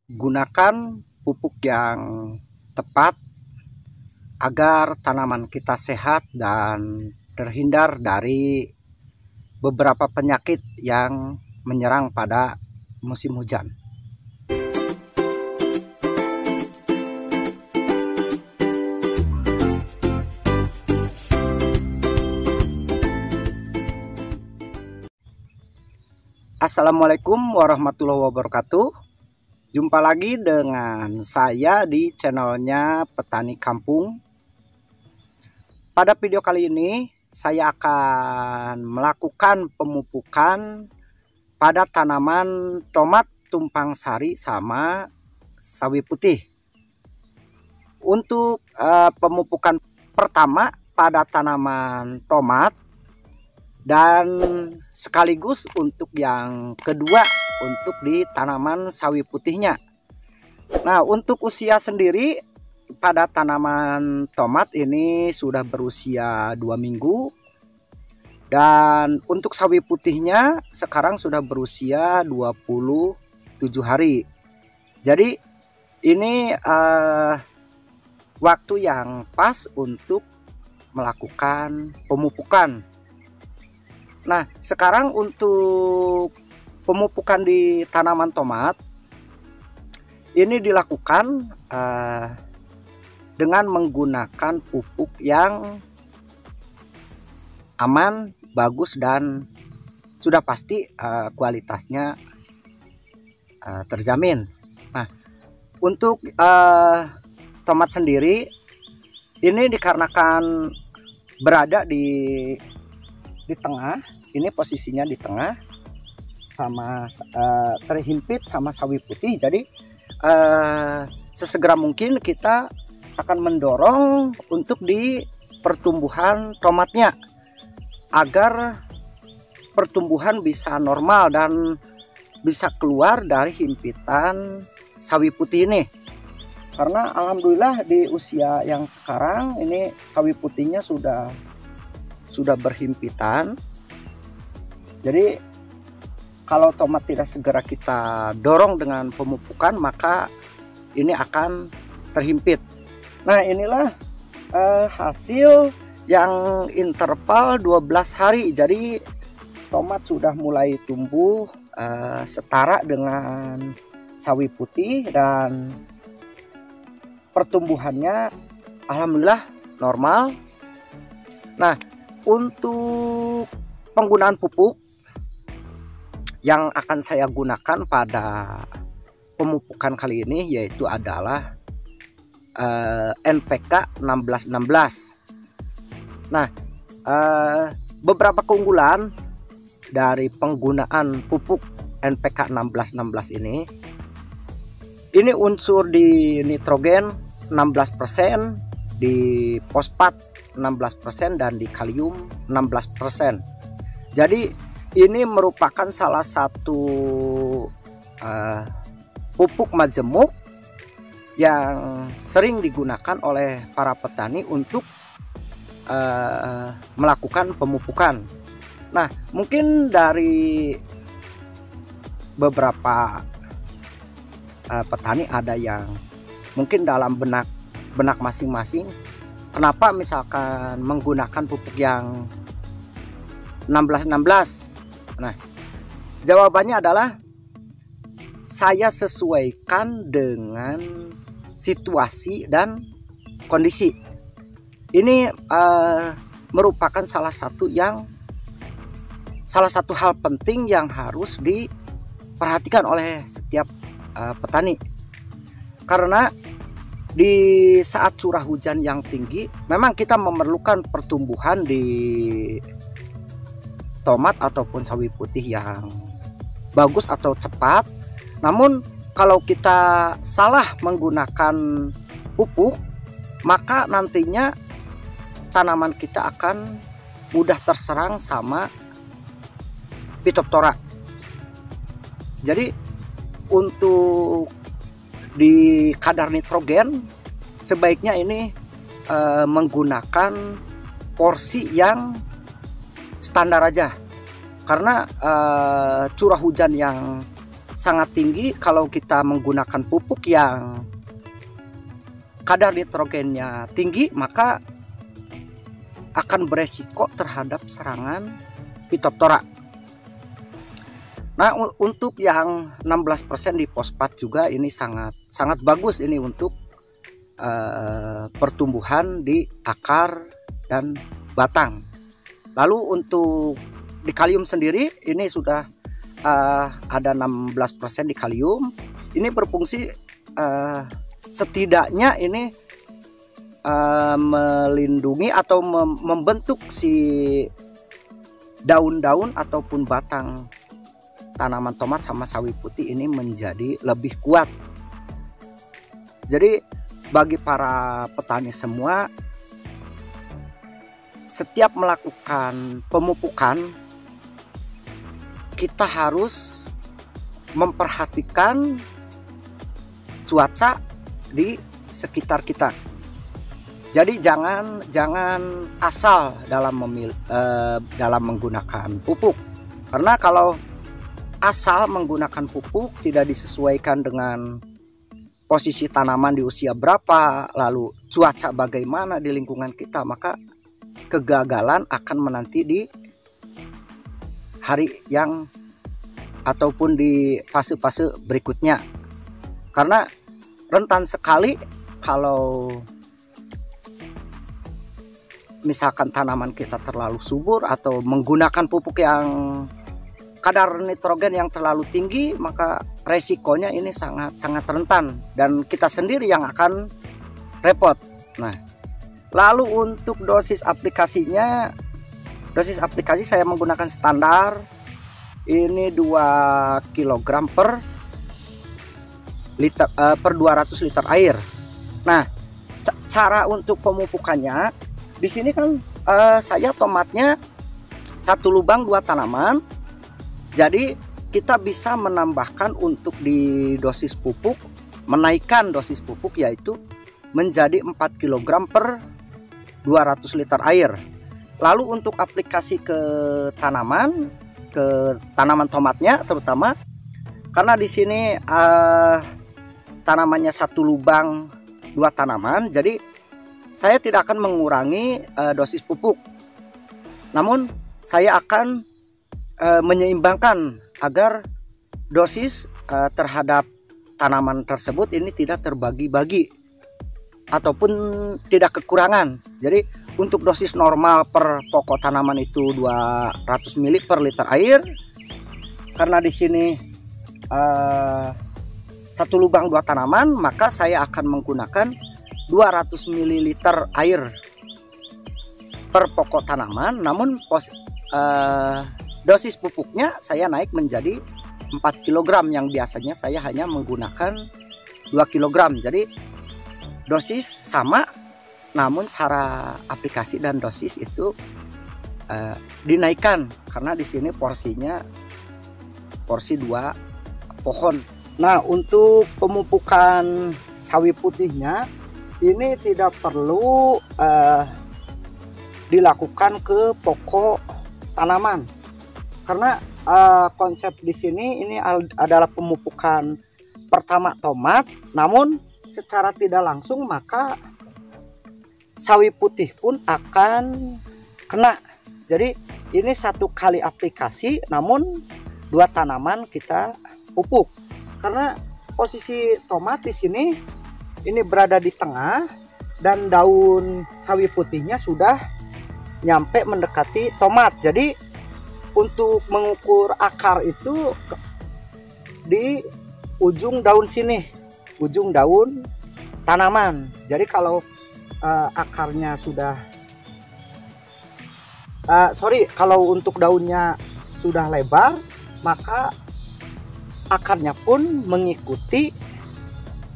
Gunakan pupuk yang tepat agar tanaman kita sehat dan terhindar dari beberapa penyakit yang menyerang pada musim hujan. Assalamualaikum warahmatullahi wabarakatuh. Jumpa lagi dengan saya di channelnya Petani Kampung. Pada video kali ini saya akan melakukan pemupukan pada tanaman tomat tumpang sari sama sawi putih. Untuk pemupukan pertama pada tanaman tomat dan sekaligus untuk yang kedua untuk di tanaman sawi putihnya. Nah, untuk usia sendiri pada tanaman tomat ini sudah berusia 2 minggu, dan untuk sawi putihnya sekarang sudah berusia 27 hari. Jadi ini waktu yang pas untuk melakukan pemupukan. Nah, sekarang untuk pemupukan di tanaman tomat ini dilakukan dengan menggunakan pupuk yang aman, bagus, dan sudah pasti kualitasnya terjamin. Nah, untuk tomat sendiri ini dikarenakan berada di tengah, ini posisinya di tengah sama terhimpit sama sawi putih. Jadi sesegera mungkin kita akan mendorong untuk di pertumbuhan tomatnya agar pertumbuhan bisa normal dan bisa keluar dari himpitan sawi putih ini. Karena alhamdulillah di usia yang sekarang ini sawi putihnya sudah berhimpitan. Jadi kalau tomat tidak segera kita dorong dengan pemupukan, maka ini akan terhimpit. Nah, inilah hasil yang interval 12 hari. Jadi tomat sudah mulai tumbuh setara dengan sawi putih dan pertumbuhannya alhamdulillah normal. Nah, untuk penggunaan pupuk yang akan saya gunakan pada pemupukan kali ini yaitu adalah NPK 1616. Nah, beberapa keunggulan dari penggunaan pupuk NPK 1616 ini unsur di nitrogen 16%, di fosfat 16%, dan di kalium 16%. Jadi ini merupakan salah satu pupuk majemuk yang sering digunakan oleh para petani untuk melakukan pemupukan. Nah, mungkin dari beberapa petani ada yang mungkin dalam benak masing-masing, kenapa misalkan menggunakan pupuk yang 1616? Nah, jawabannya adalah saya sesuaikan dengan situasi dan kondisi. Ini merupakan salah satu hal penting yang harus diperhatikan oleh setiap petani. Karena di saat curah hujan yang tinggi, memang kita memerlukan pertumbuhan di tomat ataupun sawi putih yang bagus atau cepat. Namun kalau kita salah menggunakan pupuk, maka nantinya tanaman kita akan mudah terserang sama Phytophthora. Jadi untuk di kadar nitrogen sebaiknya ini menggunakan porsi yang standar aja, karena curah hujan yang sangat tinggi. Kalau kita menggunakan pupuk yang kadar nitrogennya tinggi, maka akan beresiko terhadap serangan Phytophthora. Nah, untuk yang 16% di fosfat juga ini sangat bagus ini untuk pertumbuhan di akar dan batang. Lalu untuk di kalium sendiri ini sudah ada 16% di kalium. Ini berfungsi setidaknya ini melindungi atau membentuk si daun-daun ataupun batang tanaman tomat sama sawi putih ini menjadi lebih kuat. Jadi bagi para petani semua, setiap melakukan pemupukan kita harus memperhatikan cuaca di sekitar kita. Jadi jangan asal dalam menggunakan pupuk. Karena kalau asal menggunakan pupuk tidak disesuaikan dengan posisi tanaman di usia berapa, lalu cuaca bagaimana di lingkungan kita, maka kegagalan akan menanti di hari yang ataupun di fase-fase berikutnya. Karena rentan sekali kalau misalkan tanaman kita terlalu subur atau menggunakan pupuk yang kadar nitrogen yang terlalu tinggi, maka resikonya ini sangat rentan dan kita sendiri yang akan repot. Nah, lalu untuk dosis aplikasi saya menggunakan standar ini 2 kg per 200 liter air. Nah, cara untuk pemupukannya di sini kan saya tomatnya 1 lubang 2 tanaman. Jadi kita bisa menambahkan untuk di dosis pupuk, menaikkan dosis pupuk yaitu menjadi 4 kg per 200 liter air. Lalu untuk aplikasi ke tanaman tomatnya terutama, karena di sini tanamannya 1 lubang 2 tanaman, jadi saya tidak akan mengurangi dosis pupuk. Namun saya akan menyeimbangkan agar dosis terhadap tanaman tersebut ini tidak terbagi-bagi ataupun tidak kekurangan. Jadi untuk dosis normal per pokok tanaman itu 200 ml per liter air. Karena di sini 1 lubang 2 tanaman, maka saya akan menggunakan 200 ml air per pokok tanaman. Namun dosis pupuknya saya naik menjadi 4 kg yang biasanya saya hanya menggunakan 2 kg. Jadi dosis sama, namun cara aplikasi dan dosis itu dinaikkan karena di sini porsinya porsi 2 pohon. Nah, untuk pemupukan sawi putihnya ini tidak perlu dilakukan ke pokok tanaman. Karena konsep di sini ini adalah pemupukan pertama tomat, namun secara tidak langsung maka sawi putih pun akan kena. Jadi ini 1 kali aplikasi, namun 2 tanaman kita pupuk. Karena posisi tomat di sini ini berada di tengah dan daun sawi putihnya sudah nyampe mendekati tomat. Jadi untuk mengukur akar itu di ujung daun sini, ujung daun tanaman. Jadi kalau akarnya sudah kalau untuk daunnya sudah lebar, maka akarnya pun mengikuti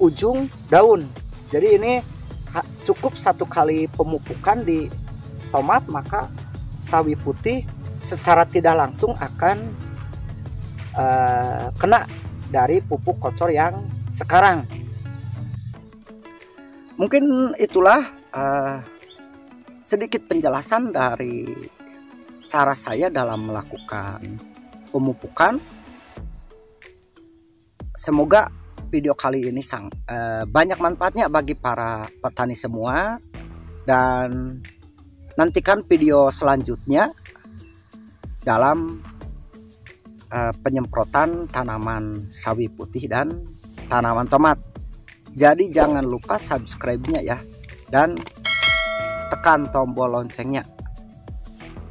ujung daun. Jadi ini cukup 1 kali pemupukan di tomat, maka sawi putih secara tidak langsung akan kena dari pupuk kocor yang sekarang. Mungkin itulah sedikit penjelasan dari cara saya dalam melakukan pemupukan. semoga video kali ini banyak manfaatnya bagi para petani semua, dan nantikan video selanjutnya dalam penyemprotan tanaman sawi putih dan tanaman tomat. Jadi jangan lupa subscribe-nya ya, dan tekan tombol loncengnya.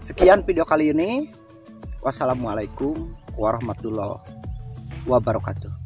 Sekian video kali ini. Wassalamualaikum warahmatullahi wabarakatuh.